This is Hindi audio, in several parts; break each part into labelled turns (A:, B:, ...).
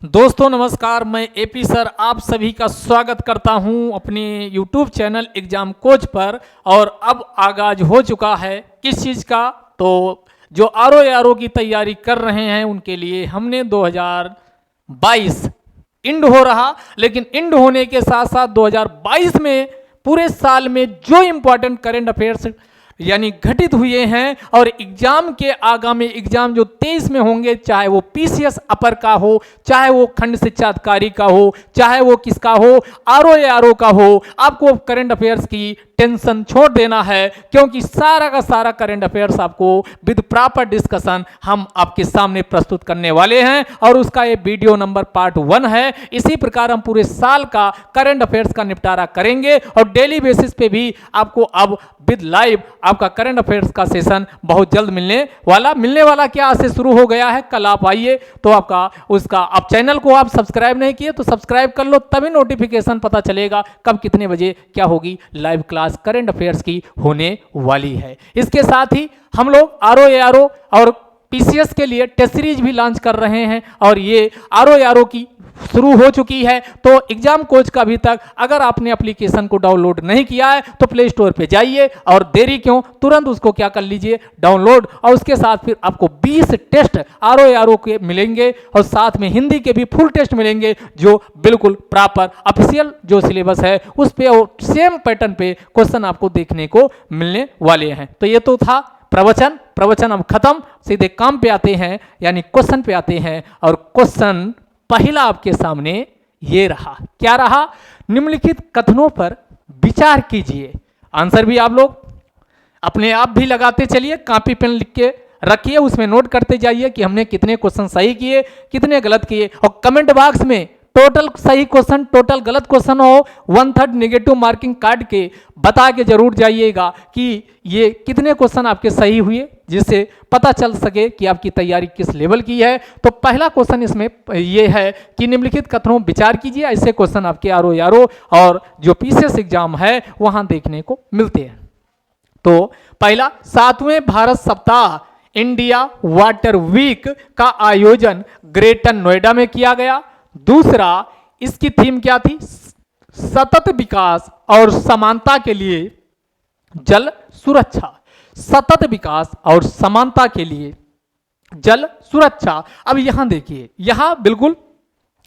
A: दोस्तों नमस्कार, मैं एपी सर आप सभी का स्वागत करता हूं अपने यूट्यूब चैनल एग्जाम कोच पर। और अब आगाज हो चुका है किस चीज़ का, तो जो आरओ की तैयारी कर रहे हैं उनके लिए हमने 2022 इंड हो रहा, लेकिन इंड होने के साथ साथ 2022 में पूरे साल में जो इम्पोर्टेंट करेंट अफेयर्स यानी घटित हुए हैं और एग्जाम के आगामी एग्जाम जो 23 में होंगे, चाहे वो पीसीएस अपर का हो, चाहे वो खंड शिक्षा अधिकारी का हो, चाहे वो किसका हो, आरओ का हो, आपको करंट अफेयर्स की टेंशन छोड़ देना है, क्योंकि सारा का सारा करंट अफेयर्स आपको विद प्रॉपर डिस्कशन हम आपके सामने प्रस्तुत करने वाले हैं। और उसका ये वीडियो नंबर पार्ट 1 है। इसी प्रकार हम पूरे साल का करंट अफेयर्स का निपटारा करेंगे और डेली बेसिस पे भी आपको अब विद लाइव आपका करंट अफेयर्स का सेशन बहुत जल्द मिलने वाला क्या आज से शुरू हो गया है। कल आप आइए तो आपका उसका आप चैनल को आप सब्सक्राइब नहीं किए तो सब्सक्राइब कर लो, तभी नोटिफिकेशन पता चलेगा कब कितने बजे क्या होगी लाइव क्लास करंट अफेयर्स की होने वाली है। इसके साथ ही हम लोग आरओ और पीसीएस के लिए टेस्ट सीरीज भी लॉन्च कर रहे हैं और ये आरओ की शुरू हो चुकी है। तो एग्जाम कोच का अभी तक अगर आपने एप्लीकेशन को डाउनलोड नहीं किया है तो प्ले स्टोर पे जाइए और देरी क्यों, तुरंत उसको क्या कर लीजिए डाउनलोड। और उसके साथ फिर आपको 20 टेस्ट आरओ के मिलेंगे और साथ में हिंदी के भी फुल टेस्ट मिलेंगे जो बिल्कुल प्रॉपर ऑफिशियल जो सिलेबस है उस पे और सेम पैटर्न पे क्वेश्चन आपको देखने को मिलने वाले हैं। तो ये तो था प्रवचन अब खत्म, सीधे काम पे आते हैं यानी क्वेश्चन पे आते हैं। और क्वेश्चन पहला आपके सामने ये रहा, क्या रहा, निम्नलिखित कथनों पर विचार कीजिए। आंसर भी आप लोग अपने आप भी लगाते चलिए, कॉपी पेन लिख के रखिए, उसमें नोट करते जाइए कि हमने कितने क्वेश्चन सही किए कितने गलत किए। और कमेंट बॉक्स में टोटल सही क्वेश्चन टोटल गलत क्वेश्चन हो 1/3 नेगेटिव मार्किंग काट के बता के जरूर जाइएगा कि ये कितने क्वेश्चन आपके सही हुए, जिससे पता चल सके कि आपकी तैयारी किस लेवल की है। तो पहला क्वेश्चन इसमें ये है कि निम्नलिखित कथनों विचार कीजिए। ऐसे क्वेश्चन आपके आरओ और जो पीसीएस एग्जाम है वहां देखने को मिलते हैं। तो पहला, 7वें भारत सप्ताह इंडिया वाटर वीक का आयोजन ग्रेटर नोएडा में किया गया। दूसरा, इसकी थीम क्या थी, सतत विकास और समानता के लिए जल सुरक्षा। सतत विकास और समानता के लिए जल सुरक्षा। अब यहां देखिए, यहां बिल्कुल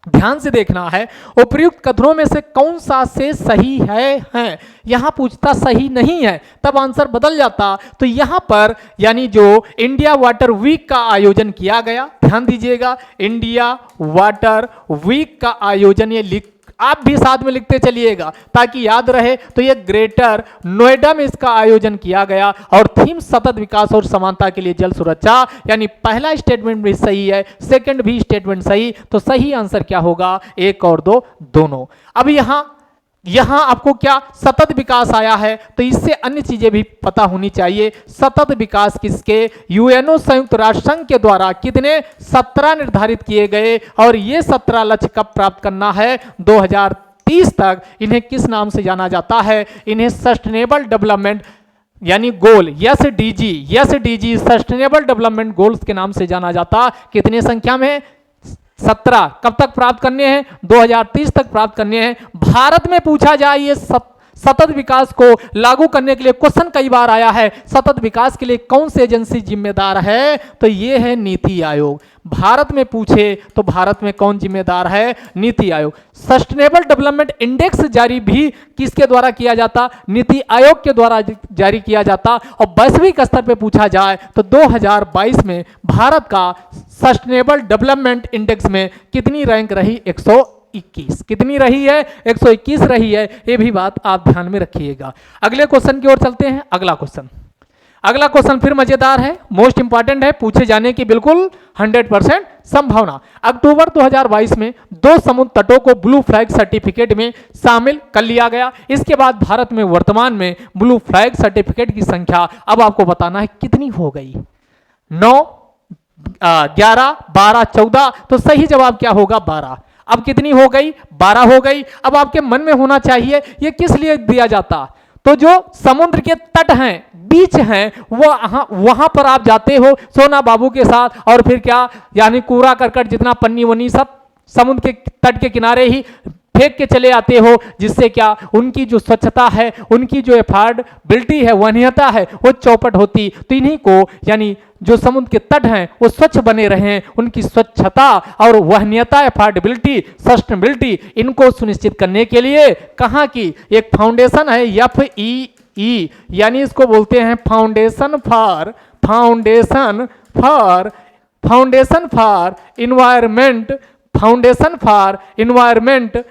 A: ध्यान से देखना है उपर्युक्त कथनों में से कौन सा से सही है। यहां पूछता सही नहीं है तब आंसर बदल जाता। तो यहां पर यानी जो इंडिया वाटर वीक का आयोजन किया गया, ध्यान दीजिएगा, इंडिया वाटर वीक का आयोजन, ये लिख आप भी साथ में लिखते चलिएगा ताकि याद रहे। तो ये ग्रेटर नोएडा में इसका आयोजन किया गया और थीम सतत विकास और समानता के लिए जल सुरक्षा। यानी पहला स्टेटमेंट भी सही है, सेकंड भी स्टेटमेंट सही। तो सही आंसर क्या होगा, 1 और 2 दोनों। अब यहां आपको क्या सतत विकास आया है तो इससे अन्य चीजें भी पता होनी चाहिए। सतत विकास किसके, यूएनओ संयुक्त राष्ट्र संघ के द्वारा कितने 17 निर्धारित किए गए और ये 17 लक्ष्य कब प्राप्त करना है, 2030 तक। इन्हें किस नाम से जाना जाता है, इन्हें सस्टेनेबल डेवलपमेंट यानी गोल एसडीजी सस्टेनेबल डेवलपमेंट गोल्स के नाम से जाना जाता। कितने संख्या में, 17। कब तक प्राप्त करने हैं, 2030 तक प्राप्त करने हैं। भारत में पूछा जाए ये सतत विकास को लागू करने के लिए क्वेश्चन कई बार आया है, सतत विकास के लिए कौन सी एजेंसी जिम्मेदार है, तो ये है नीति आयोग। भारत में पूछे तो भारत में कौन जिम्मेदार है, NITI Aayog. Sustainable development index जारी भी किसके द्वारा किया जाता, नीति आयोग के द्वारा जारी किया जाता। और वैश्विक स्तर पे पूछा जाए तो 2022 में भारत का सस्टेनेबल डेवलपमेंट इंडेक्स में कितनी रैंक रही, 121। कितनी रही है, 121 रही है। ये भी बात आप ध्यान में रखिएगा। अगले क्वेश्चन की ओर चलते हैं। अगला क्वेश्चन फिर मजेदार है, मोस्ट इंपॉर्टेंट है, पूछे जाने की बिल्कुल 100% संभावना। अक्टूबर 2022 में 2 समुद्र तटों को ब्लू फ्लैग सर्टिफिकेट में शामिल कर लिया गया। इसके बाद भारत में वर्तमान में ब्लू फ्लैग सर्टिफिकेट की संख्या अब आपको बताना है कितनी हो गई, 9, 11, 12, 14। तो सही जवाब क्या होगा, 12। अब कितनी हो गई, 12 हो गई। अब आपके मन में होना चाहिए ये किस लिए दिया जाता, तो जो समुद्र के तट हैं, बीच हैं, वहां पर आप जाते हो सोना बाबू के साथ और फिर क्या यानी कूड़ा करकट जितना पन्नी वन्नी सब समुद्र के तट के किनारे ही फेंक के चले आते हो, जिससे क्या उनकी जो स्वच्छता है, उनकी जो एफोर्डेबिलिटी है, वहनीयता है, वो चौपट होती। तो इन्हीं को यानी जो समुद्र के तट हैं वो स्वच्छ बने रहें, उनकी स्वच्छता और वहनीयता, एफोर्डेबिलिटी, सस्टेनेबिलिटी, इनको सुनिश्चित करने के लिए कहाँ की एक फाउंडेशन है FEE, यानी इसको बोलते हैं फाउंडेशन फॉर इन्वायरमेंट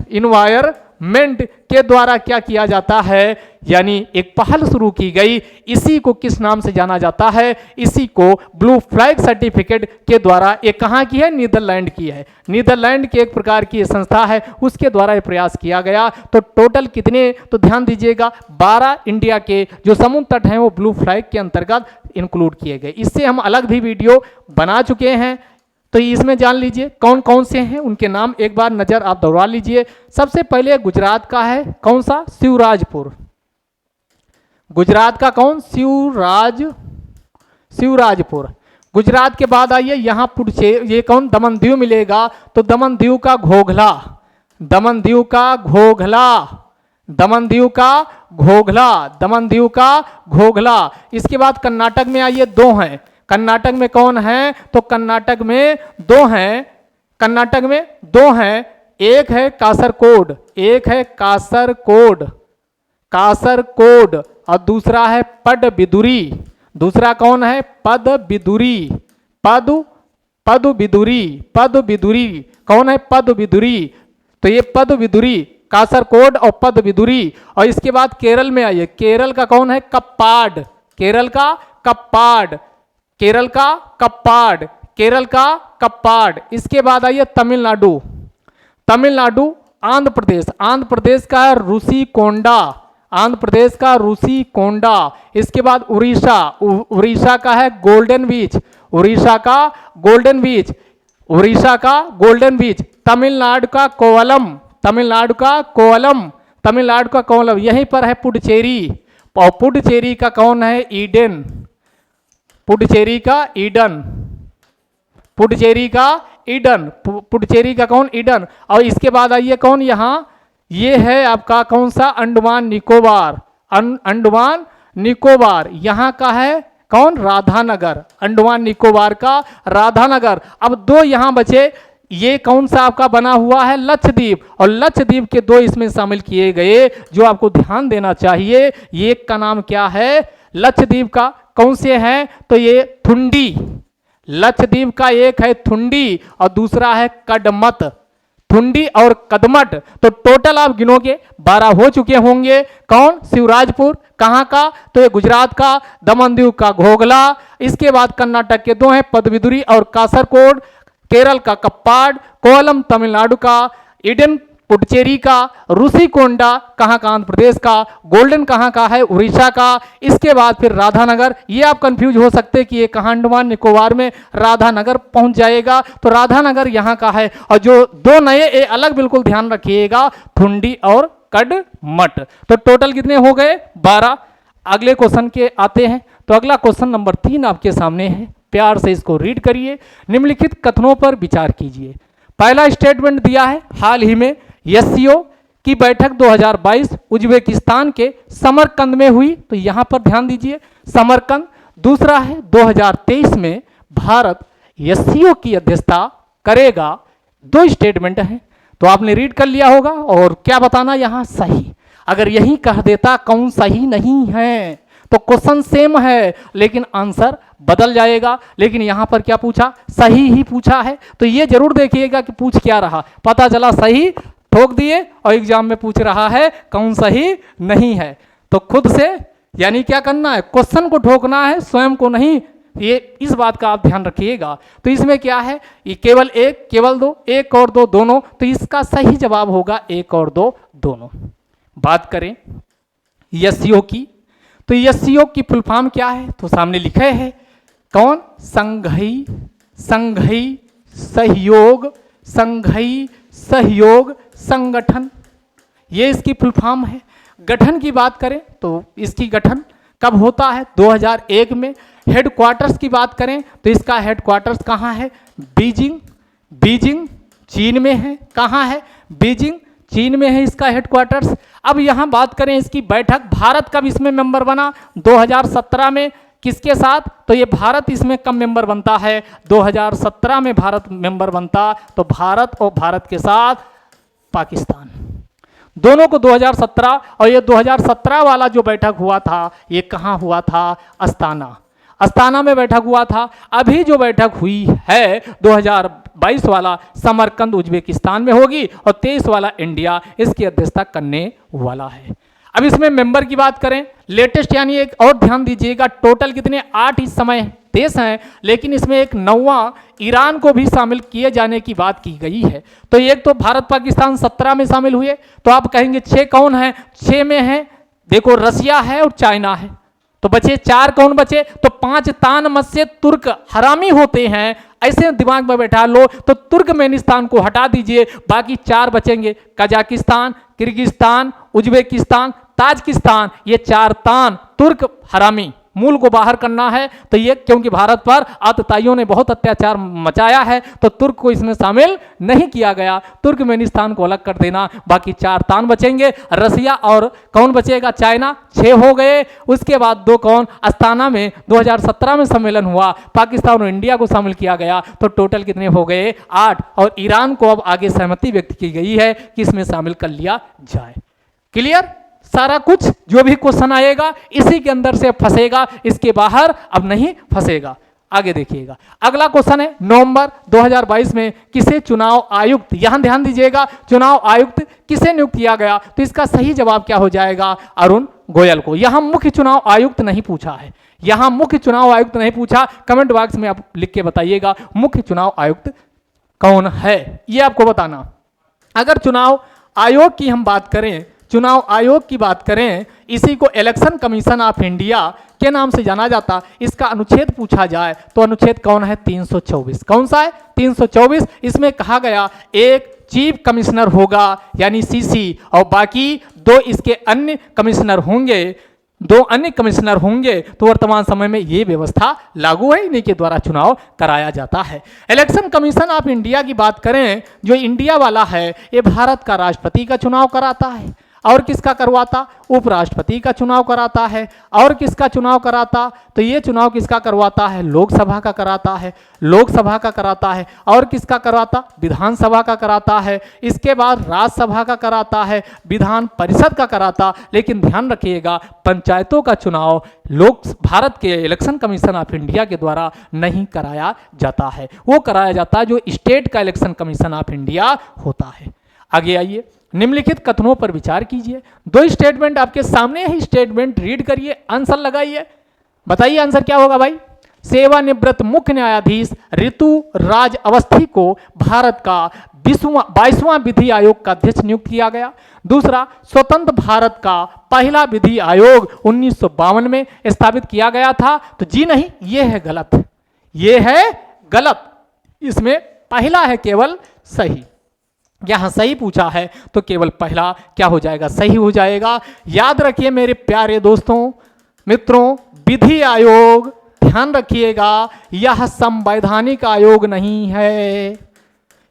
A: इन्वायरमेंट के द्वारा क्या किया जाता है, यानी एक पहल शुरू की गई। इसी को किस नाम से जाना जाता है, इसी को ब्लू फ्लैग सर्टिफिकेट के द्वारा, ये कहाँ की है, नीदरलैंड की है। नीदरलैंड की एक प्रकार की संस्था है, उसके द्वारा ये प्रयास किया गया। तो टोटल कितने, तो ध्यान दीजिएगा 12 इंडिया के जो समुद्र तट हैं वो ब्लू फ्लैग के अंतर्गत इंक्लूड किए गए। इससे हम अलग भी वीडियो बना चुके हैं, तो इसमें जान लीजिए कौन कौन से हैं, उनके नाम एक बार नजर आप दौड़ा लीजिए। सबसे पहले गुजरात का है कौन सा, शिवराजपुर। गुजरात का कौन, शिवराजपुर। गुजरात के बाद आइए यहाँ पुडुचेरी, ये कौन, दमन दीव मिलेगा, तो दमन दीव का घोघला, दमन दीव का घोघला। इसके बाद कर्नाटक में आइए, दो हैं। कर्नाटक में कौन है, तो कर्नाटक में दो हैं, एक है कासरकोड और दूसरा है पदबिदुरी। दूसरा कौन है, पदबिदुरी। कौन है, पदबिदुरी। तो ये पदबिदुरी, कासरकोड और पदबिदुरी। और इसके बाद केरल में आइए, केरल का कौन है, कप्पाड। इसके बाद आइए तमिलनाडु, आंध्र प्रदेश का रूसीकोंडा। इसके बाद उड़ीसा का है गोल्डन बीच। तमिलनाडु का कोवलम। यहीं पर है पुडुचेरी, और पुडुचेरी का कौन है, ईडन। पुडुचेरी का कौन, ईडन। और इसके बाद आइए कौन, यहाँ ये है आपका कौन सा, अंडमान निकोबार। यहाँ का है कौन, राधानगर। अंडमान निकोबार का राधानगर। अब दो यहाँ बचे, ये कौन सा आपका बना हुआ है, लक्षद्वीप। और लक्षद्वीप के दो इसमें शामिल किए गए, जो आपको ध्यान देना चाहिए। ये का नाम क्या है, लक्षद्वीप का कौन से हैं, तो ये थुंडी। लक्षद्वीप का एक है थुंडी और दूसरा है कदमत। थुंडी और कदमत। तो टोटल आप गिनोगे 12 हो चुके होंगे। कौन, शिवराजपुर कहाँ का, तो ये गुजरात का, दमन दीव का घोघला। इसके बाद कर्नाटक के दो हैं, पदबिदुरी और कासरकोड। केरल का कप्पाड, कोवलम तमिलनाडु का, ईडन पुडुचेरी का, रूसीकोंडा कहाँ का, आंध्र प्रदेश का, गोल्डन कहाँ का है, उड़ीसा का। इसके बाद फिर राधानगर। ये आप कंफ्यूज हो सकते हैं कि ये कहाँ, अंडमान निकोबार में राधानगर पहुंच जाएगा, तो राधानगर यहाँ का है। और जो दो नए, ये अलग बिल्कुल ध्यान रखिएगा, थुंडी और कदमत। तो टोटल कितने हो गए, 12। अगले क्वेश्चन के आते हैं। तो अगला क्वेश्चन नंबर 3 आपके सामने है, प्यार से इसको रीड करिए। निम्नलिखित कथनों पर विचार कीजिए। पहला स्टेटमेंट दिया है, हाल ही में SCO की बैठक 2022 उज्बेकिस्तान के समरकंद में हुई, तो यहां पर ध्यान दीजिए, समरकंद। दूसरा है 2023 में भारत SCO की अध्यक्षता करेगा। दो स्टेटमेंट हैं, तो आपने रीड कर लिया होगा और क्या बताना यहां, सही। अगर यही कह देता कौन सही नहीं है, तो क्वेश्चन सेम है लेकिन आंसर बदल जाएगा। लेकिन यहां पर क्या पूछा, सही ही पूछा है। तो ये जरूर देखिएगा कि पूछ क्या रहा, पता चला सही ठोक दिए और एग्जाम में पूछ रहा है कौन सही नहीं है। तो खुद से यानी क्या करना है, क्वेश्चन को ठोकना है, स्वयं को नहीं। ये इस बात का आप ध्यान रखिएगा। तो इसमें क्या है, ये केवल एक, केवल दो, एक और दो, दोनों। तो इसका सही जवाब होगा एक और दो, दोनों। बात करें SCO की, तो SCO की फुल फॉर्म क्या है, तो सामने लिखे है कौन, संघीय सहयोग संगठन। ये इसकी फुल फॉर्म है। गठन की बात करें तो इसकी गठन कब होता है, 2001 में। हेडक्वार्टर्स की बात करें तो इसका हेडक्वार्टर्स कहाँ है, बीजिंग। बीजिंग चीन में है। कहाँ है? बीजिंग चीन में है इसका हेडक्वार्टर्स। अब यहाँ बात करें इसकी बैठक, भारत कब इसमें मेंबर बना? 2017 में। किसके साथ? तो ये भारत इसमें कब मेंबर बनता है? 2017 में भारत मेंबर बनता। तो भारत और भारत के साथ पाकिस्तान, दोनों को 2017। और ये 2017 वाला जो बैठक हुआ था ये कहाँ हुआ था? अस्ताना, अस्ताना में बैठक हुआ था। अभी जो बैठक हुई है 2022 वाला समरकंद उज्बेकिस्तान में होगी और 23 वाला इंडिया इसकी अध्यक्षता करने वाला है। अब इसमें मेंबर की बात करें, लेटेस्ट यानी एक और ध्यान दीजिएगा, टोटल कितने? 8 इस समय देश हैं, लेकिन इसमें एक 9वां ईरान को भी शामिल किए जाने की बात की गई है। तो एक तो भारत पाकिस्तान 17 में शामिल हुए, तो आप कहेंगे 6 कौन है? 6 में है देखो रसिया है और चाइना है, तो बचे 4 कौन बचे? तो 5 तान मत से तुर्क हरामी होते हैं, ऐसे दिमाग में बैठा लो। तो तुर्कमेनिस्तान को हटा दीजिए, बाकी 4 बचेंगे, कजाकिस्तान, किर्गिस्तान, उज्बेकिस्तान, ताजिकिस्तान। ये 4 तान तुर्क हरामी मूल को बाहर करना है। तो ये क्योंकि भारत पर आतताइयों ने बहुत अत्याचार मचाया है तो तुर्क को इसमें शामिल नहीं किया गया। तुर्कमेनिस्तान को अलग कर देना, बाकी 4 तान बचेंगे। रसिया और कौन बचेगा? चाइना। 6 हो गए। उसके बाद 2 कौन? अस्ताना में 2017 में सम्मेलन हुआ, पाकिस्तान और इंडिया को शामिल किया गया, तो टोटल कितने हो गए? 8। और ईरान को अब आगे सहमति व्यक्त की गई है कि इसमें शामिल कर लिया जाए। क्लियर? सारा कुछ जो भी क्वेश्चन आएगा इसी के अंदर से फंसेगा, इसके बाहर अब नहीं फंसेगा। आगे देखिएगा, अगला क्वेश्चन है नवंबर 2022 में किसे चुनाव आयुक्त, यहां ध्यान दीजिएगा, चुनाव आयुक्त किसे नियुक्त किया गया? तो इसका सही जवाब क्या हो जाएगा? अरुण गोयल को। यहां मुख्य चुनाव आयुक्त नहीं पूछा है, यहां मुख्य चुनाव आयुक्त नहीं पूछा। कमेंट बॉक्स में आप लिख के बताइएगा मुख्य चुनाव आयुक्त कौन है, ये आपको बताना। अगर चुनाव आयोग की हम बात करें, चुनाव आयोग की बात करें, इसी को इलेक्शन कमीशन ऑफ इंडिया के नाम से जाना जाता। इसका अनुच्छेद पूछा जाए तो अनुच्छेद कौन है? 324। कौन सा है? 324। इसमें कहा गया एक चीफ कमिश्नर होगा यानी सीसी, और बाकी 2 इसके अन्य कमिश्नर होंगे, 2 अन्य कमिश्नर होंगे। तो वर्तमान समय में ये व्यवस्था लागू है, इन्हीं के द्वारा चुनाव कराया जाता है। इलेक्शन कमीशन ऑफ इंडिया की बात करें, जो इंडिया वाला है ये भारत का राष्ट्रपति का चुनाव कराता है। और किसका करवाता? उपराष्ट्रपति का चुनाव कराता है। और किसका चुनाव कराता? तो ये चुनाव किसका करवाता है? लोकसभा का कराता है, लोकसभा का कराता है। और किसका कराता? विधानसभा का कराता है। इसके बाद राज्यसभा का कराता है, विधान परिषद का कराता। लेकिन ध्यान रखिएगा पंचायतों का चुनाव भारत के इलेक्शन कमीशन ऑफ इंडिया के द्वारा नहीं कराया जाता है, वो कराया जाता है जो स्टेट का इलेक्शन कमीशन ऑफ इंडिया होता है। आगे आइए, निम्नलिखित कथनों पर विचार कीजिए। 2 स्टेटमेंट आपके सामने ही, स्टेटमेंट रीड करिए, आंसर लगाइए। बताइए आंसर क्या होगा भाई? सेवानिवृत्त मुख्य न्यायाधीश ऋतु राज अवस्थी को भारत का 22वां विधि आयोग का अध्यक्ष नियुक्त किया गया। दूसरा, स्वतंत्र भारत का पहला विधि आयोग 1952 में स्थापित किया गया था। तो जी नहीं, यह है गलत, यह है गलत। इसमें पहला है केवल सही, यहां सही पूछा है तो केवल पहला क्या हो जाएगा? सही हो जाएगा। याद रखिए मेरे प्यारे दोस्तों, मित्रों, विधि आयोग ध्यान रखिएगा, यह संवैधानिक आयोग नहीं है,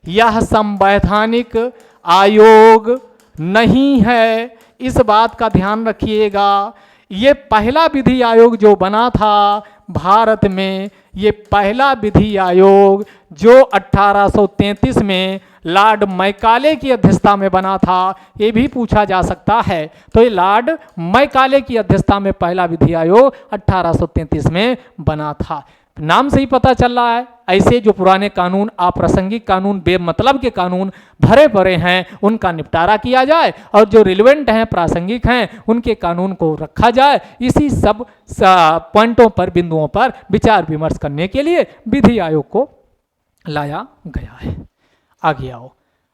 A: यह संवैधानिक आयोग नहीं है, इस बात का ध्यान रखिएगा। ये पहला विधि आयोग जो बना था भारत में, ये पहला विधि आयोग जो 1833 में लॉर्ड मैकाले की अध्यक्षता में बना था, ये भी पूछा जा सकता है। तो ये लॉर्ड मैकाले की अध्यक्षता में पहला विधि आयोग 1833 में बना था। नाम से ही पता चल रहा है, ऐसे जो पुराने कानून, अप्रासंगिक कानून, बेमतलब के कानून भरे पड़े हैं उनका निपटारा किया जाए, और जो रिलेवेंट हैं, प्रासंगिक हैं, उनके कानून को रखा जाए। इसी सब पॉइंटों पर, बिंदुओं पर विचार विमर्श करने के लिए विधि आयोग को लाया गया है। आगे आओ,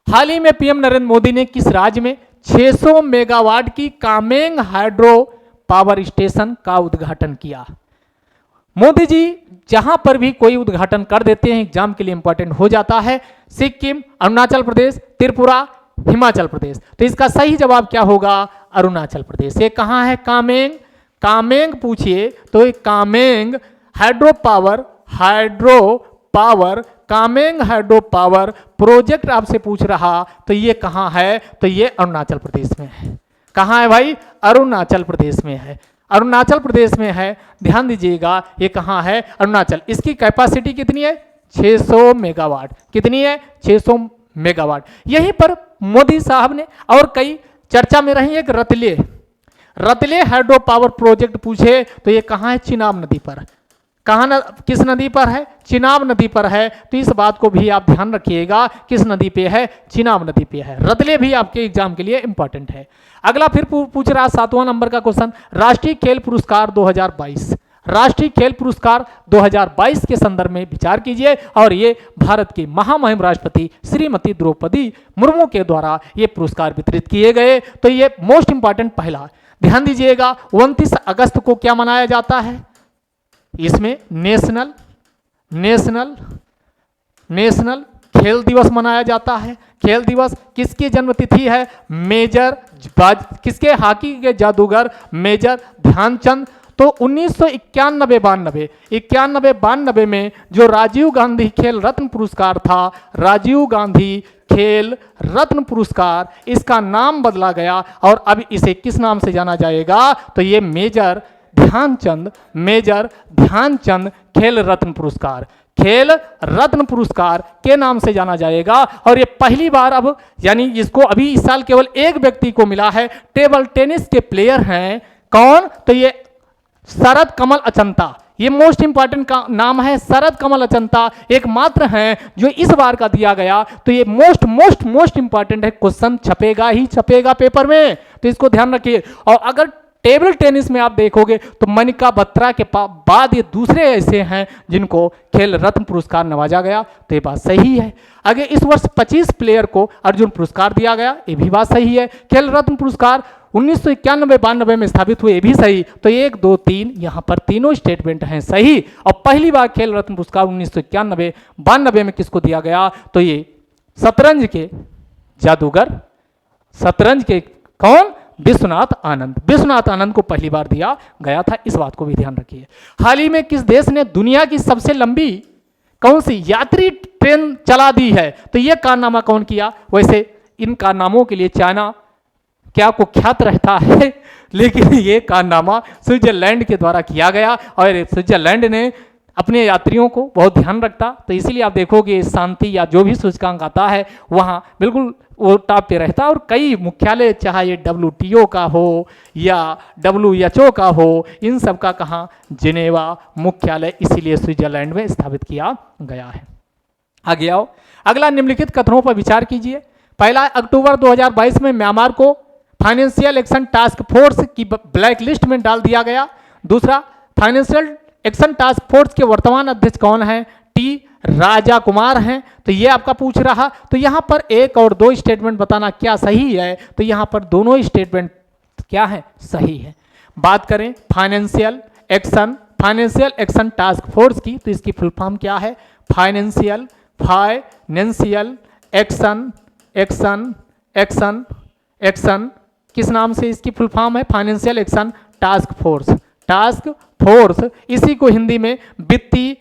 A: हाल ही में पीएम नरेंद्र मोदी ने किस राज्य में 600 मेगावाट की कामेंग हाइड्रो पावर स्टेशन का उद्घाटन किया? मोदी जी जहां पर भी कोई उद्घाटन कर देते हैं, एग्जाम के लिए इंपॉर्टेंट हो जाता है, सिक्किम, अरुणाचल प्रदेश, त्रिपुरा, हिमाचल प्रदेश। तो इसका सही जवाब क्या होगा? अरुणाचल प्रदेश। ये कहां है? कामेंग, कामेंग पूछिए तो Kameng hydro power Kameng hydro power project आपसे पूछ रहा तो ये कहाँ है, तो ये अरुणाचल प्रदेश में है। कहाँ है भाई, अरुणाचल प्रदेश में है, अरुणाचल प्रदेश में है। ध्यान दीजिएगा ये कहाँ है, अरुणाचल। इसकी कैपेसिटी कितनी है, 600 मेगावाट। कितनी है, 600 मेगावाट। यहीं पर मोदी साहब ने और कई चर्चा में रही एक रतले हाइड्रो पावर प्रोजेक्ट पूछे तो ये कहाँ है, चिनाब नदी पर। कहाँ किस नदी पर है, चिनाब नदी पर है। तो इस बात को भी आप ध्यान रखिएगा, किस नदी पे है, चिनाब नदी पे है। रतले भी आपके एग्जाम के लिए इंपॉर्टेंट है। अगला फिर पूछ रहा 7वां नंबर का क्वेश्चन, राष्ट्रीय खेल पुरस्कार 2022। राष्ट्रीय खेल पुरस्कार 2022 के संदर्भ में विचार कीजिए और ये भारत की महामहिम राष्ट्रपति श्रीमती द्रौपदी मुर्मू के द्वारा ये पुरस्कार वितरित किए गए। तो ये मोस्ट इंपॉर्टेंट पहला ध्यान दीजिएगा। 29 अगस्त को क्या मनाया जाता है, इसमें नेशनल खेल दिवस मनाया जाता है। खेल दिवस किसकी जन्मतिथि है, किसके हॉकी के जादूगर मेजर ध्यानचंद। तो 1991-92 में जो राजीव गांधी खेल रत्न पुरस्कार था, राजीव गांधी खेल रत्न पुरस्कार, इसका नाम बदला गया और अब इसे किस नाम से जाना जाएगा, तो ये मेजर ध्यानचंद खेल रत्न पुरस्कार के नाम से जाना जाएगा। और ये पहली बार अब यानी इसको अभी इस साल केवल एक व्यक्ति को मिला है। टेबल टेनिस के प्लेयर हैं कौन, तो ये शरद कमल अचंता। ये मोस्ट इंपॉर्टेंट का नाम है, शरद कमल अचंता एकमात्र हैं जो इस बार का दिया गया। तो ये मोस्ट इंपॉर्टेंट है, क्वेश्चन छपेगा पेपर में, तो इसको ध्यान रखिए। और अगर टेबल टेनिस में आप देखोगे तो मनिका बत्रा के बाद ये दूसरे ऐसे हैं जिनको खेल रत्न पुरस्कार नवाजा गया, तो ये बात सही है। आगे इस वर्ष 25 प्लेयर को अर्जुन पुरस्कार दिया गया, ये भी बात सही है। खेल रत्न पुरस्कार 1991-92 में स्थापित हुए, ये भी सही। तो 1, 2, 3 यहाँ पर तीनों स्टेटमेंट हैं सही। और पहली बार खेल रत्न पुरस्कार 1991-92 में किसको दिया गया, तो ये शतरंज के जादूगर, शतरंज के कौन, विश्वनाथ आनंद को पहली बार दिया गया था। इस बात को भी ध्यान रखिए। हाल ही में किस देश ने दुनिया की सबसे लंबी कौन सी यात्री ट्रेन चला दी है, तो यह कारनामा कौन किया। वैसे इन कारनामों के लिए चाइना क्या कुख्यात रहता है, लेकिन ये कारनामा स्विट्जरलैंड के द्वारा किया गया और स्विट्जरलैंड ने अपने यात्रियों को बहुत ध्यान रखता। तो इसीलिए आप देखोगे शांति या जो भी सूचकांक आता है वहाँ बिल्कुल वो टॉप पे रहता है। और कई मुख्यालय चाहे ये WTO का हो या WHO का हो, इन सब का कहाँ, जिनेवा मुख्यालय इसीलिए स्विट्जरलैंड में स्थापित किया गया है। आगे आओ, अगला निम्नलिखित कथनों पर विचार कीजिए। पहला, अक्टूबर 2022 में म्यांमार को फाइनेंशियल एक्शन टास्क फोर्स की ब्लैक लिस्ट में डाल दिया गया। दूसरा, फाइनेंशियल एक्शन टास्क फोर्स के वर्तमान अध्यक्ष कौन है, T राजा कुमार हैं। तो ये आपका पूछ रहा, तो यहाँ पर 1 और 2 स्टेटमेंट बताना क्या सही है, तो यहाँ पर दोनों स्टेटमेंट क्या है, सही है। बात करें फाइनेंशियल एक्शन टास्क फोर्स की, तो इसकी फुल फॉर्म क्या है, फाइनेंशियल एक्शन किस नाम से इसकी फुल फॉर्म है, फाइनेंशियल एक्शन टास्क फोर्स। इसी को हिंदी में वित्तीय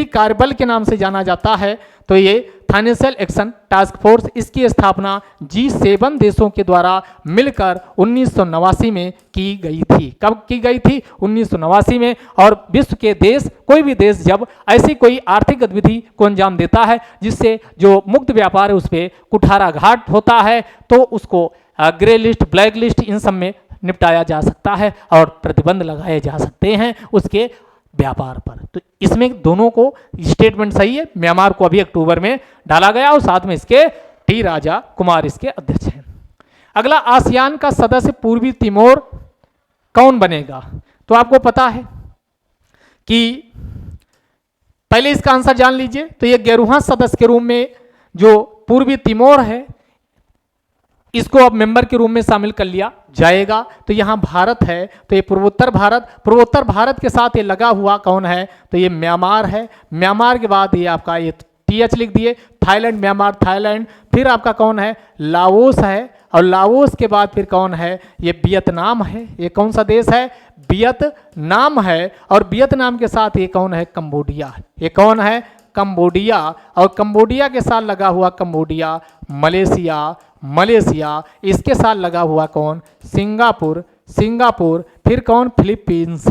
A: कार्यबल के नाम से जाना जाता है। तो ये फाइनेंशियल एक्शन टास्क फोर्स, इसकी स्थापना G7 देशों के द्वारा मिलकर 1989 में की गई थी। कब की गई थी, 1989 में। और विश्व के देश, कोई भी देश जब ऐसी कोई आर्थिक गतिविधि को अंजाम देता है जिससे जो मुक्त व्यापार है उस पर कुठाराघात होता है, तो उसको ग्रे लिस्ट, ब्लैक लिस्ट, इन सब में निपटाया जा सकता है और प्रतिबंध लगाए जा सकते हैं उसके व्यापार पर। तो इसमें दोनों को स्टेटमेंट सही है। म्यांमार को अभी अक्टूबर में डाला गया और साथ में इसके T राजा कुमार इसके अध्यक्ष हैं। अगला, आसियान का सदस्य पूर्वी तिमोर कौन बनेगा, तो आपको पता है कि पहले इसका आंसर जान लीजिए। तो ये 11वां सदस्य के रूप में जो पूर्वी तिमोर है, इसको अब मेंबर के रूप में शामिल कर लिया जाएगा। तो यहाँ भारत है, तो ये पूर्वोत्तर भारत के साथ ये लगा हुआ कौन है, तो ये म्यांमार है। म्यांमार के बाद ये आपका ये TH लिख दिए, थाईलैंड, म्यांमार, थाईलैंड। फिर आपका कौन है, लाओस है। और लाओस के बाद फिर कौन है, ये वियतनाम है। ये कौन सा देश है, वियतनाम है, और वियतनाम के साथ ये कौन है? कंबोडिया। ये कौन है? कंबोडिया। और कंबोडिया के साथ लगा हुआ कंबोडिया, मलेशिया, मलेशिया, इसके साथ लगा हुआ कौन? सिंगापुर, सिंगापुर, फिर कौन? फिलीपींस,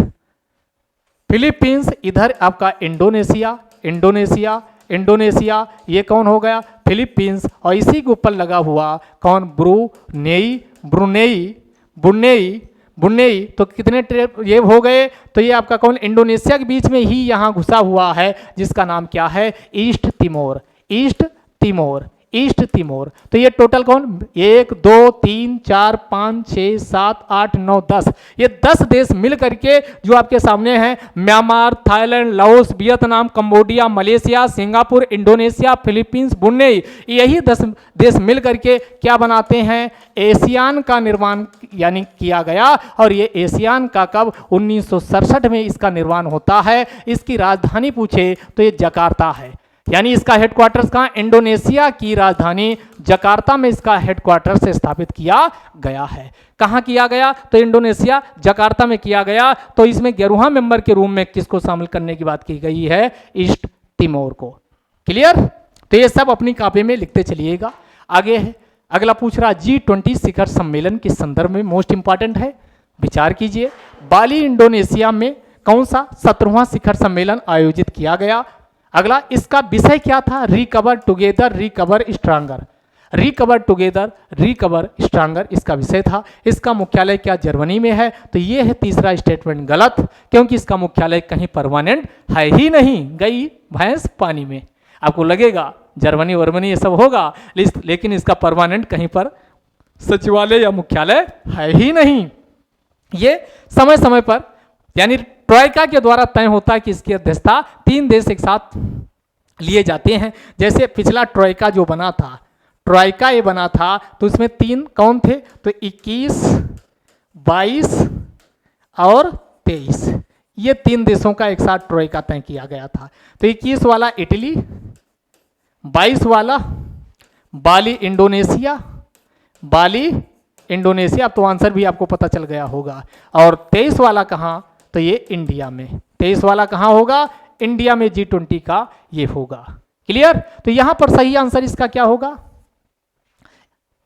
A: फिलीपींस, इधर आपका इंडोनेशिया, इंडोनेशिया, इंडोनेशिया, ये कौन हो गया? फिलीपींस, और इसी के ऊपर लगा हुआ कौन? Brunei, Brunei, Brunei, Brunei. तो कितने ये हो गए? तो ये आपका कौन? इंडोनेशिया के बीच में ही यहाँ घुसा हुआ है, जिसका नाम क्या है? East Timor, east Timor, east Timor. तो ये टोटल कौन? 1 2 3 4 5 6 7 8 9 10, ये 10 देश मिल करके जो आपके सामने हैं, Myanmar, Thailand, Laos, Vietnam, Cambodia, Malaysia, Singapore, Indonesia, Philippines, Brunei, यही 10 देश मिल करके क्या बनाते हैं? एशियान का निर्माण यानी किया गया। और ये एशियान का कब? 1967 में इसका निर्माण होता है। इसकी राजधानी पूछे तो ये जकार्ता है, यानी इसका हेडक्वार्टर्स कहाँ? इंडोनेशिया की राजधानी जकार्ता में इसका हेडक्वार्टर से स्थापित किया गया है। कहाँ किया गया? तो इंडोनेशिया जकार्ता में किया गया। तो इसमें 11वां मेंबर के रूप में किसको शामिल करने की बात की गई है? ईस्ट तिमोर को। क्लियर? तो ये सब अपनी कॉपी में लिखते चलिएगा। आगे है, अगला पूछ रहा G20 शिखर सम्मेलन के संदर्भ में, मोस्ट इंपॉर्टेंट है, विचार कीजिए। बाली इंडोनेशिया में कौन सा 17वां शिखर सम्मेलन आयोजित किया गया? अगला, इसका विषय क्या था? Recover together, recover stronger, recover together, recover stronger इसका विषय था। इसका मुख्यालय क्या? जर्मनी में है। तो ये है तीसरा स्टेटमेंट गलत, क्योंकि इसका मुख्यालय कहीं परमानेंट है ही नहीं। गई भैंस पानी में। आपको लगेगा जर्मनी वर्मनी ये सब होगा, लेकिन इसका परमानेंट कहीं पर सचिवालय या मुख्यालय है ही नहीं। ये समय समय पर यानी ट्रॉयका के द्वारा तय होता है कि इसकी अध्यक्षता 3 देश एक साथ लिए जाते हैं। जैसे पिछला ट्रॉयका जो बना था, ट्रॉयका ये बना था, तो इसमें 3 कौन थे? तो 21, 22 और 23, ये 3 देशों का एक साथ ट्रॉयका तय किया गया था। तो 21 वाला इटली, 22 वाला बाली इंडोनेशिया, बाली इंडोनेशिया, अब तो आंसर भी आपको पता चल गया होगा। और 23 वाला कहाँ? तो ये इंडिया में। 23 वाला कहाँ होगा? इंडिया में G20 का ये होगा। क्लियर? तो यहां पर सही आंसर इसका क्या होगा?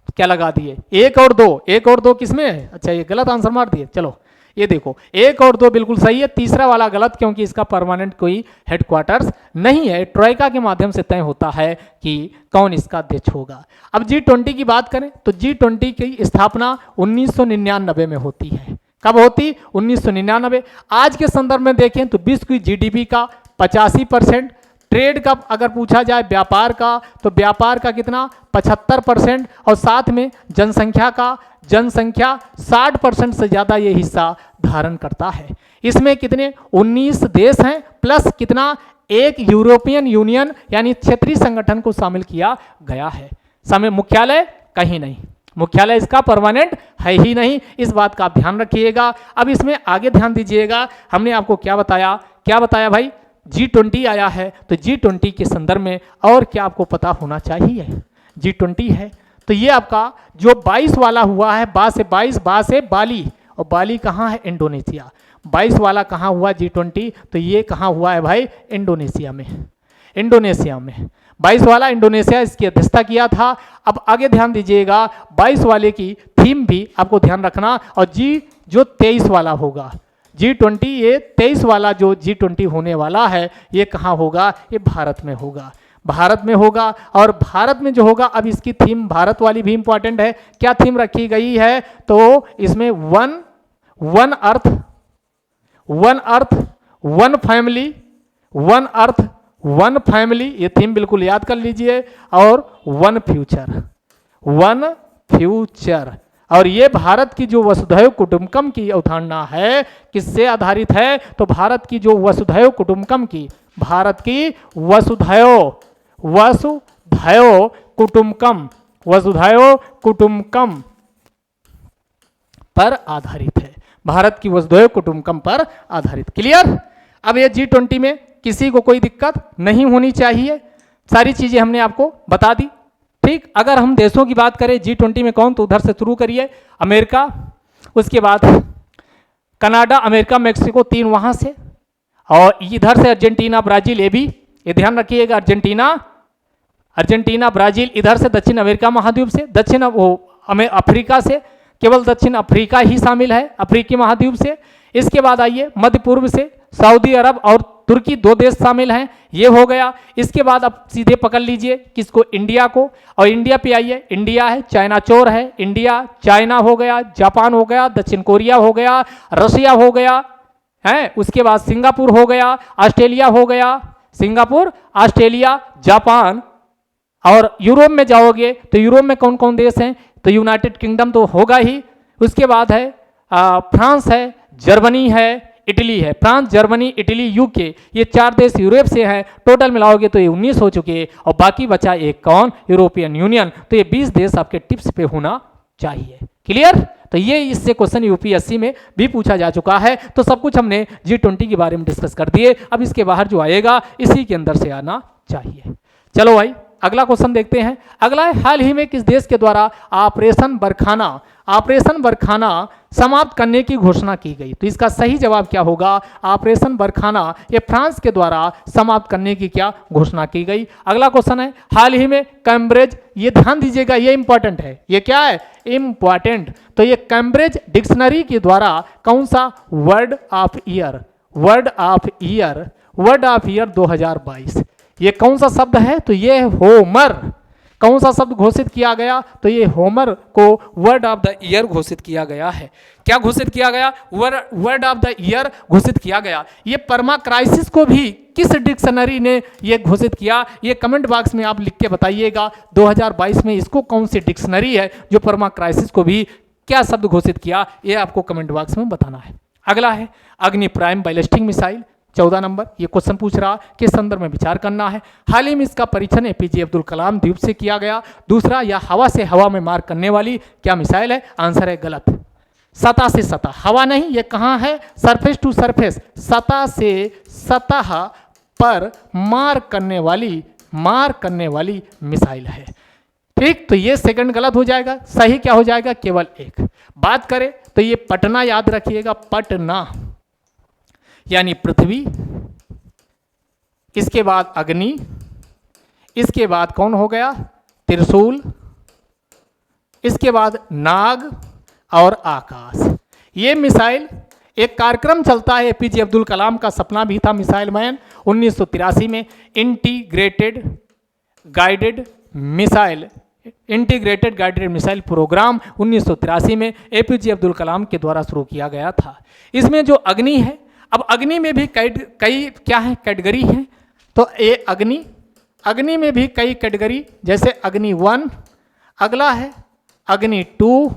A: क्या लगा दिए? 1 और 2, 1 और 2 किसमें है? अच्छा, ये गलत आंसर मार दिए। चलो ये देखो, 1 और 2 बिल्कुल सही है, तीसरा वाला गलत, क्योंकि इसका परमानेंट कोई हेडक्वार्टर्स नहीं है। ट्रॉयका के माध्यम से तय होता है कि कौन इसका अध्यक्ष होगा। अब G20 की बात करें तो G20 की स्थापना 1999 में होती है। कब होती? 1999। आज के संदर्भ में देखें तो विश्व की GDP का 85%, ट्रेड का अगर पूछा जाए व्यापार का, तो व्यापार का कितना? 75%, और साथ में जनसंख्या 60% से ज़्यादा ये हिस्सा धारण करता है। इसमें कितने? 19 देश हैं, प्लस कितना? एक यूरोपियन यूनियन यानी क्षेत्रीय संगठन को शामिल किया गया है। समय मुख्यालय कहीं नहीं, मुख्यालय इसका परमानेंट है ही नहीं, इस बात का आप ध्यान रखिएगा। अब इसमें आगे ध्यान दीजिएगा, हमने आपको क्या बताया भाई? G20 आया है, तो G20 के संदर्भ में और क्या आपको पता होना चाहिए? G20 है तो ये आपका जो 22 वाला हुआ है, 22 से 22, 22 से बाली, और बाली कहाँ है? इंडोनेशिया। 22 वाला कहाँ हुआ G20? तो ये कहाँ हुआ है भाई? इंडोनेशिया में, इंडोनेशिया में। 22 वाला इंडोनेशिया इसकी अध्यक्षता किया था। अब आगे ध्यान दीजिएगा, 22 वाले की थीम भी आपको ध्यान रखना। और जो 23 वाला होगा G20, ये 23 वाला जो G20 होने वाला है, ये कहाँ होगा? ये भारत में होगा, भारत में होगा। और भारत में जो होगा, अब इसकी थीम भारत वाली भी इंपॉर्टेंट है। क्या थीम रखी गई है? तो इसमें one earth, one family, one earth, one family, ये थीम बिल्कुल याद कर लीजिए। और वन फ्यूचर। और ये भारत की जो वसुधैव कुटुंबकम की अवधारणा है, किससे आधारित है? तो भारत की जो वसुधैव कुटुंबकम की, भारत की वसुधैव कुटुंबकम पर आधारित है, भारत की वसुधैव कुटुंबकम पर आधारित। क्लियर? अब ये G20 में किसी को कोई दिक्कत नहीं होनी चाहिए, सारी चीजें हमने आपको बता दी। ठीक, अगर हम देशों की बात करें G20 में कौन, तो उधर से शुरू करिए। अमेरिका, उसके बाद कनाडा, अमेरिका, मेक्सिको 3 वहां से, और इधर से अर्जेंटीना, ब्राजील, ये भी ये ध्यान रखिएगा, अर्जेंटीना ब्राजील इधर से दक्षिण अमेरिका महाद्वीप से, दक्षिण अफ्रीका से, केवल दक्षिण अफ्रीका ही शामिल है अफ्रीकी महाद्वीप से। इसके बाद आइए मध्य पूर्व से सऊदी अरब और तुर्की 2 देश शामिल हैं, ये हो गया। इसके बाद अब सीधे पकड़ लीजिए किसको, इंडिया को, और इंडिया पे आइए, इंडिया है, चाइना चोर है, इंडिया, चाइना हो गया, जापान हो गया, दक्षिण कोरिया हो गया, रशिया हो गया है, उसके बाद सिंगापुर हो गया, ऑस्ट्रेलिया हो गया, सिंगापुर, ऑस्ट्रेलिया, जापान। और यूरोप में जाओगे तो यूरोप में कौन कौन देश हैं, तो यूनाइटेड किंगडम तो होगा ही, उसके बाद है फ्रांस है, जर्मनी है, इटली है। फ्रांस, जर्मनी, इटली, यूके, ये 4 देश यूरोप से हैं। टोटल मिलाओगे तो ये 19 हो चुके, और बाकी बचा एक कौन, यूरोपियन यूनियन। तो ये 20 देश आपके टिप्स पे होना चाहिए। क्लियर? तो ये इससे क्वेश्चन यूपीएससी में भी पूछा जा चुका है। तो सब कुछ हमने G20 के बारे में डिस्कस कर दिए। अब इसके बाहर जो आएगा इसी के अंदर से आना चाहिए। चलो भाई अगला क्वेश्चन देखते हैं। अगला है, हाल ही में किस देश के द्वारा ऑपरेशन बरखाना समाप्त करने की घोषणा की गई? तो इसका सही जवाब क्या होगा, ऑपरेशन बरखाना, ये फ्रांस के द्वारा समाप्त करने की क्या घोषणा की गई। अगला क्वेश्चन है, हाल ही में कैम्ब्रिज, ये ध्यान दीजिएगा, ये इंपॉर्टेंट है, ये क्या है, इंपॉर्टेंट। तो ये कैम्ब्रिज डिक्शनरी के द्वारा कौन सा वर्ड ऑफ ईयर 2022, ये कौन सा शब्द है, तो ये होमर, कौन सा शब्द घोषित किया गया, तो ये होमर को वर्ड ऑफ द ईयर घोषित किया गया है। क्या घोषित किया गया, वर्ड ऑफ द ईयर घोषित किया गया। ये परमा क्राइसिस को भी किस डिक्शनरी ने ये घोषित किया, ये कमेंट बॉक्स में आप लिख के बताइएगा। 2022 में इसको कौन सी डिक्शनरी है जो परमा क्राइसिस को भी क्या शब्द घोषित किया, ये आपको कमेंट बॉक्स में बताना है। अगला है अग्नि प्राइम बैलिस्टिक मिसाइल, 14 नंबर, ये क्वेश्चन पूछ रहा किस संदर्भ में विचार करना है। हाल ही में इसका परीक्षण एपीजे अब्दुल कलाम द्वीप से किया गया। दूसरा, यह हवा से हवा में मार करने वाली क्या मिसाइल है, आंसर है गलत, सतह से सतह, हवा नहीं, ये कहाँ है, सरफेस टू सरफेस, सतह से सतह पर मार करने वाली मिसाइल है। ठीक, तो ये सेकंड गलत हो जाएगा, सही क्या हो जाएगा, केवल एक। बात करें तो ये पटना याद रखिएगा, पटना यानी पृथ्वी, इसके बाद अग्नि, इसके बाद कौन हो गया, त्रिशूल, इसके बाद नाग और आकाश। ये मिसाइल, एक कार्यक्रम चलता है एपीजे अब्दुल कलाम का सपना भी था मिसाइल मैन, 1983 में इंटीग्रेटेड गाइडेड मिसाइल प्रोग्राम 1983 में एपीजे अब्दुल कलाम के द्वारा शुरू किया गया था। इसमें जो अग्नि है, अब अग्नि में भी कई क्या है, कैटेगरी है। तो ये अग्नि में भी कई कैटेगरी, जैसे अग्नि 1, अगला है अग्नि 2,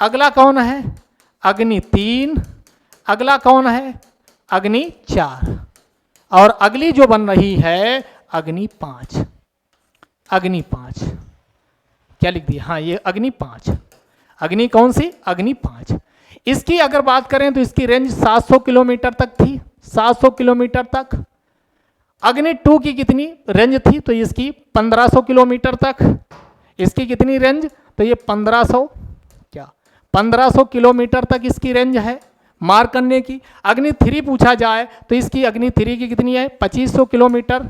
A: अगला कौन है, अग्नि 3, अगला कौन है, अग्नि 4, और अगली जो बन रही है अग्नि 5। क्या लिख दिया, हाँ ये अग्नि 5, अग्नि कौन सी, अग्नि 5। इसकी अगर बात करें तो इसकी रेंज 700 किलोमीटर तक थी, 700 किलोमीटर तक। अग्नि 2 की कितनी रेंज थी, तो इसकी 1500 किलोमीटर तक। इसकी कितनी रेंज, तो ये 1500 किलोमीटर तक इसकी रेंज है मार करने की। अग्नि 3 पूछा जाए तो इसकी अग्नि 3 की कितनी है, 2500 किलोमीटर,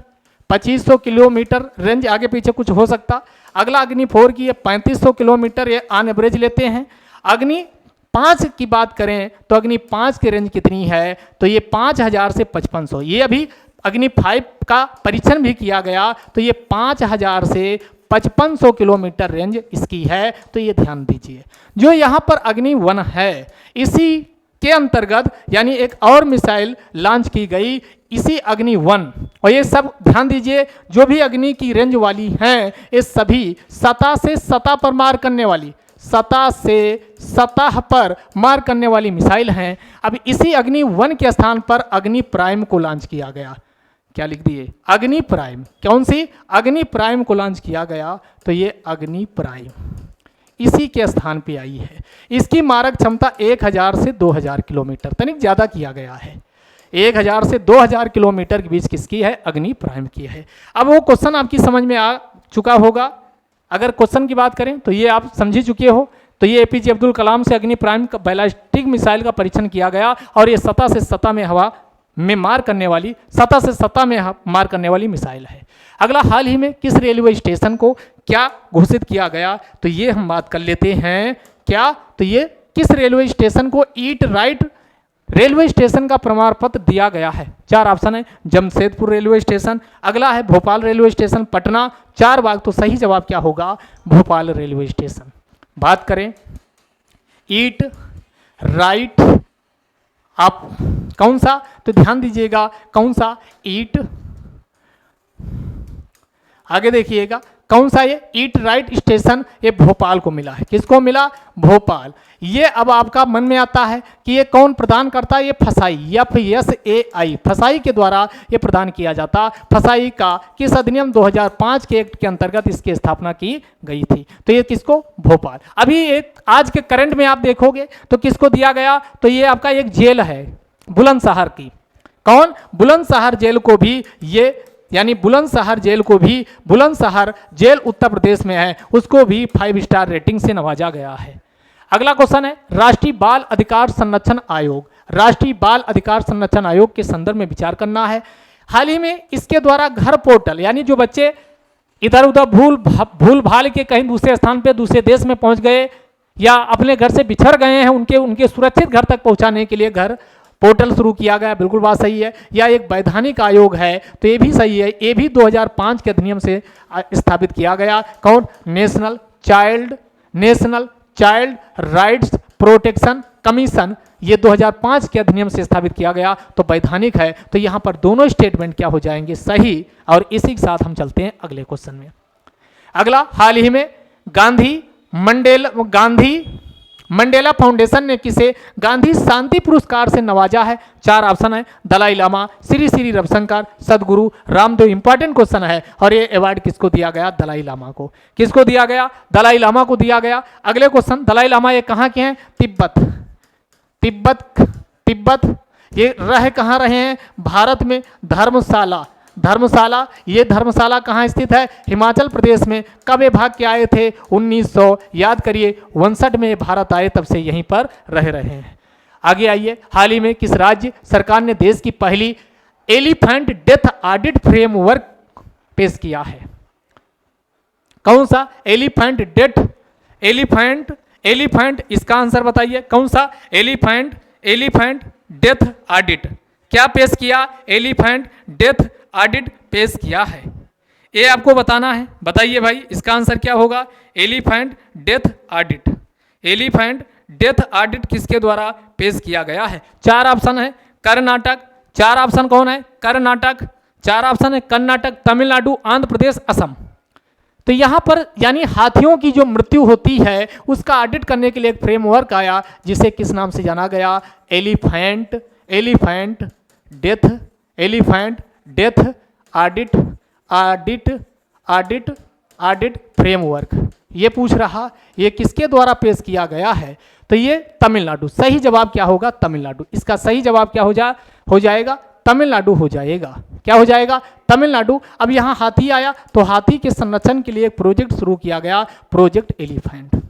A: 2500 किलोमीटर रेंज, आगे पीछे कुछ हो सकता। अगला अग्नि 4 की है 3500 किलोमीटर, ये ऑन एवरेज लेते हैं। अग्नि 5 की बात करें तो अग्नि 5 की रेंज कितनी है, तो ये 5000 से 5500। ये अभी अग्नि 5 का परीक्षण भी किया गया, तो ये 5000 से 5500 किलोमीटर रेंज इसकी है। तो ये ध्यान दीजिए, जो यहाँ पर अग्नि 1 है, इसी के अंतर्गत यानी एक और मिसाइल लॉन्च की गई, इसी अग्नि 1। और ये सब ध्यान दीजिए, जो भी अग्नि की रेंज वाली हैं, ये सभी सतह से सतह पर मार करने वाली, सतह से सतह पर मार करने वाली मिसाइल हैं। अब इसी अग्नि 1 के स्थान पर अग्नि प्राइम को लॉन्च किया गया। क्या लिख दिए, अग्नि प्राइम, कौन सी, अग्नि प्राइम को लॉन्च किया गया। तो ये अग्नि प्राइम इसी के स्थान पे आई है। इसकी मारक क्षमता 1000 से 2000 किलोमीटर, तनिक ज़्यादा किया गया है। 1000 से 2000 किलोमीटर के बीच किसकी है, अग्नि प्राइम की है। अब वो क्वेश्चन आपकी समझ में आ चुका होगा। अगर क्वेश्चन की बात करें तो ये आप समझ ही चुके हो तो ये एपीजे अब्दुल कलाम से अग्नि प्राइम बैलिस्टिक मिसाइल का परीक्षण किया गया और ये सतह से सतह में हवा में मार करने वाली, सतह से सतह में मार करने वाली मिसाइल है। अगला, हाल ही में किस रेलवे स्टेशन को क्या घोषित किया गया, तो ये हम बात कर लेते हैं क्या, तो ये किस रेलवे स्टेशन को ईट राइट रेलवे स्टेशन का प्रमाण पत्र दिया गया है। 4 ऑप्शन है, जमशेदपुर रेलवे स्टेशन, अगला है भोपाल रेलवे स्टेशन, पटना, 4 भाग, तो सही जवाब क्या होगा, भोपाल रेलवे स्टेशन। बात करें ईट राइट, आप कौन सा, तो ध्यान दीजिएगा कौन सा, ईट, आगे देखिएगा कौन सा, ये ईट राइट स्टेशन ये भोपाल को मिला है। किसको मिला, भोपाल। ये अब आपका मन में आता है कि ये कौन प्रदान करता है, ये फसाई, FSAI, फसाई के द्वारा ये प्रदान किया जाता। फसाई का किस अधिनियम 2005 के एक्ट के अंतर्गत इसकी स्थापना की गई थी, तो ये किसको, भोपाल। अभी एक आज के करंट में आप देखोगे तो किसको दिया गया, तो ये आपका एक जेल है बुलंदशहर की, कौन, बुलंदशहर जेल को भी ये, यानी बुलंदशहर जेल को भी, बुलंदशहर जेल उत्तर प्रदेश में है, उसको भी 5 स्टार रेटिंग से नवाजा गया है। अगला क्वेश्चन है, राष्ट्रीय बाल अधिकार संरक्षण आयोग, राष्ट्रीय बाल अधिकार संरक्षण आयोग के संदर्भ में विचार करना है। हाल ही में इसके द्वारा घर पोर्टल, यानी जो बच्चे इधर उधर भूल भाल के कहीं दूसरे स्थान पे दूसरे देश में पहुंच गए या अपने घर से बिछड़ गए हैं, उनके सुरक्षित घर तक पहुंचाने के लिए घर पोर्टल शुरू किया गया, बिल्कुल बात सही है। या एक वैधानिक आयोग है, तो ये भी सही है, ये भी 2005 के अधिनियम से स्थापित किया गया। कौन, national child rights protection commission, ये 2005 के अधिनियम से स्थापित किया गया, तो वैधानिक है। तो यहाँ पर दोनों स्टेटमेंट क्या हो जाएंगे, सही। और इसी के साथ हम चलते हैं अगले क्वेश्चन में। अगला, हाल ही में गांधी मंडेला फाउंडेशन ने किसे गांधी शांति पुरस्कार से नवाजा है। 4 ऑप्शन है, दलाई लामा, श्री श्री रविशंकर, सदगुरु रामदेव। इंपॉर्टेंट क्वेश्चन है, और ये अवार्ड किसको दिया गया, दलाई लामा को। किसको दिया गया, दलाई लामा को दिया गया। अगले क्वेश्चन, दलाई लामा ये कहाँ के हैं, तिब्बत, ये रह कहाँ रहे हैं, भारत में। धर्मशाला, ये धर्मशाला कहाँ स्थित है, हिमाचल प्रदेश में। कब ये भाग के आए थे, 1900, याद करिए 59 में भारत आए, तब से यहीं पर रह रहे हैं। आगे आइए, हाल ही में किस राज्य सरकार ने देश की पहली एलिफेंट डेथ ऑडिट फ्रेमवर्क पेश किया है। कौन सा, एलिफेंट, इसका आंसर बताइए, कौन सा, एलिफेंट डेथ ऑडिट, क्या पेश किया, एलिफेंट डेथ ऑडिट पेश किया है। ये आपको बताना है, बताइए भाई इसका आंसर क्या होगा, एलिफेंट डेथ ऑडिट किसके द्वारा पेश किया गया है। 4 ऑप्शन है, कर्नाटक, 4 ऑप्शन कौन है, कर्नाटक, 4 ऑप्शन है, कर्नाटक, तमिलनाडु, आंध्र प्रदेश, असम। तो यहाँ पर यानी हाथियों की जो मृत्यु होती है उसका ऑडिट करने के लिए एक फ्रेमवर्क आया, जिसे किस नाम से जाना गया, एलिफेंट डेथ ऑडिट फ्रेमवर्क। ये पूछ रहा, ये किसके द्वारा पेश किया गया है, तो ये तमिलनाडु। सही जवाब क्या होगा, तमिलनाडु। इसका सही जवाब क्या हो जाएगा, तमिलनाडु हो जाएगा। क्या हो जाएगा, तमिलनाडु। अब यहाँ हाथी आया, तो हाथी के संरक्षण के लिए एक प्रोजेक्ट शुरू किया गया, प्रोजेक्ट एलिफेंट।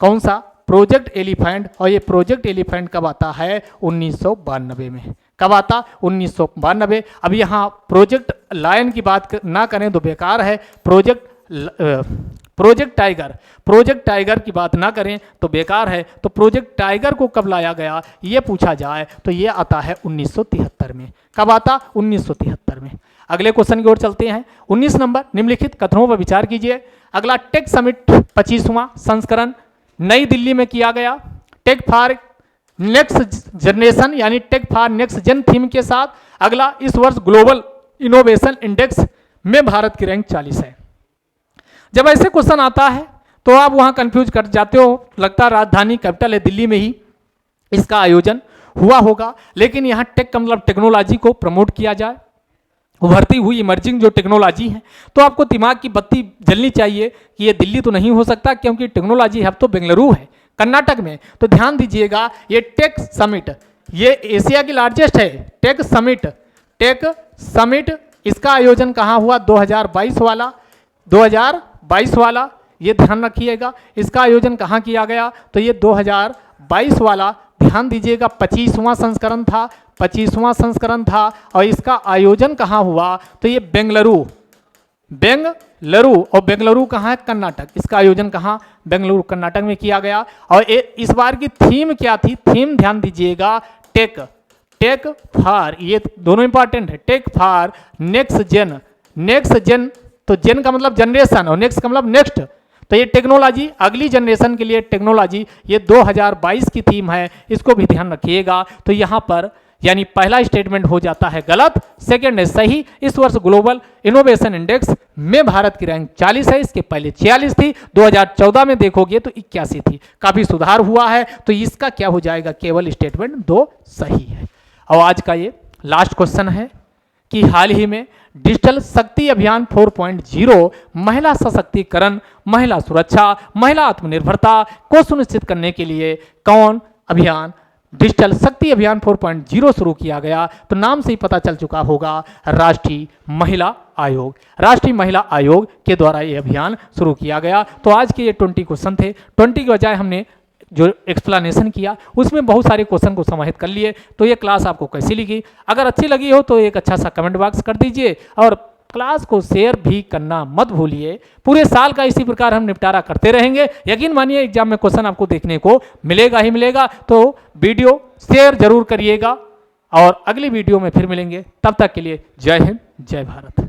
A: कौन सा, प्रोजेक्ट एलिफेंट। और ये प्रोजेक्ट एलिफेंट कब आता है, 1992 में। कब आता, 1992। अब यहाँ प्रोजेक्ट लायन की बात ना करें तो बेकार है, प्रोजेक्ट टाइगर की बात ना करें तो बेकार है। तो प्रोजेक्ट टाइगर को कब लाया गया, ये पूछा जाए तो ये आता है 1973 में। कब आता, 1973 में। अगले क्वेश्चन की ओर चलते हैं। 19 नंबर, निम्नलिखित कथनों पर विचार कीजिए। अगला, टेक समिट 25वां संस्करण नई दिल्ली में किया गया। टेक फॉर नेक्स्ट जनरेशन यानी tech for next gen theme के साथ। अगला, इस वर्ष ग्लोबल इनोवेशन इंडेक्स में भारत की रैंक 40 है। जब ऐसे क्वेश्चन आता है तो आप वहां कंफ्यूज कर जाते हो, लगता है राजधानी कैपिटल है दिल्ली में ही इसका आयोजन हुआ होगा। लेकिन यहाँ टेक का मतलब टेक्नोलॉजी को प्रमोट किया जाए, उभरती हुई इमर्जिंग जो टेक्नोलॉजी है। तो आपको दिमाग की बत्ती जलनी चाहिए कि ये दिल्ली तो नहीं हो सकता, क्योंकि टेक्नोलॉजी हब तो बेंगलुरु है, कर्नाटक में। तो ध्यान दीजिएगा, ये टेक समिट, ये एशिया की लार्जेस्ट है टेक समिट। इसका आयोजन कहाँ हुआ, 2022 वाला ये ध्यान रखिएगा। इसका आयोजन कहाँ किया गया, तो ये 2022 वाला ध्यान दीजिएगा, 25वां संस्करण था, 25वां संस्करण था। और इसका आयोजन कहाँ हुआ, तो ये बेंगलुरु, और बेंगलुरु कहाँ है, कर्नाटक। इसका आयोजन कहाँ, बेंगलुरु कर्नाटक में किया गया। और इस बार की थीम क्या थी, थीम ध्यान दीजिएगा, टेक फॉर, ये दोनों इंपॉर्टेंट है, टेक फॉर नेक्स्ट जेन, तो जेन का मतलब जनरेशन और नेक्स्ट का मतलब नेक्स्ट, तो ये टेक्नोलॉजी, अगली जनरेशन के लिए टेक्नोलॉजी, ये 2022 की थीम है, इसको भी ध्यान रखिएगा। तो यहाँ पर यानी पहला स्टेटमेंट हो जाता है गलत, सेकंड है सही। इस वर्ष ग्लोबल इनोवेशन इंडेक्स में भारत की रैंक 40 है, इसके पहले 46 थी, 2014 में देखोगे तो 81 थी, काफी सुधार हुआ है। तो इसका क्या हो जाएगा, केवल स्टेटमेंट 2 सही है। और आज का ये लास्ट क्वेश्चन है कि हाल ही में डिजिटल शक्ति अभियान 4.0 महिला सशक्तिकरण, महिला सुरक्षा, महिला आत्मनिर्भरता को सुनिश्चित करने के लिए कौन अभियान, डिजिटल शक्ति अभियान 4.0 शुरू किया गया, तो नाम से ही पता चल चुका होगा, राष्ट्रीय महिला आयोग। राष्ट्रीय महिला आयोग के द्वारा ये अभियान शुरू किया गया। तो आज के ये 20 क्वेश्चन थे, 20 के बजाय हमने जो एक्सप्लेनेशन किया उसमें बहुत सारे क्वेश्चन को समाहित कर लिए। तो ये क्लास आपको कैसी लगी, अगर अच्छी लगी हो तो एक अच्छा सा कमेंट बॉक्स कर दीजिए, और क्लास को शेयर भी करना मत भूलिए। पूरे साल का इसी प्रकार हम निपटारा करते रहेंगे, यकीन मानिए एग्जाम में क्वेश्चन आपको देखने को मिलेगा ही मिलेगा। तो वीडियो शेयर जरूर करिएगा, और अगली वीडियो में फिर मिलेंगे, तब तक के लिए जय हिंद, जय भारत।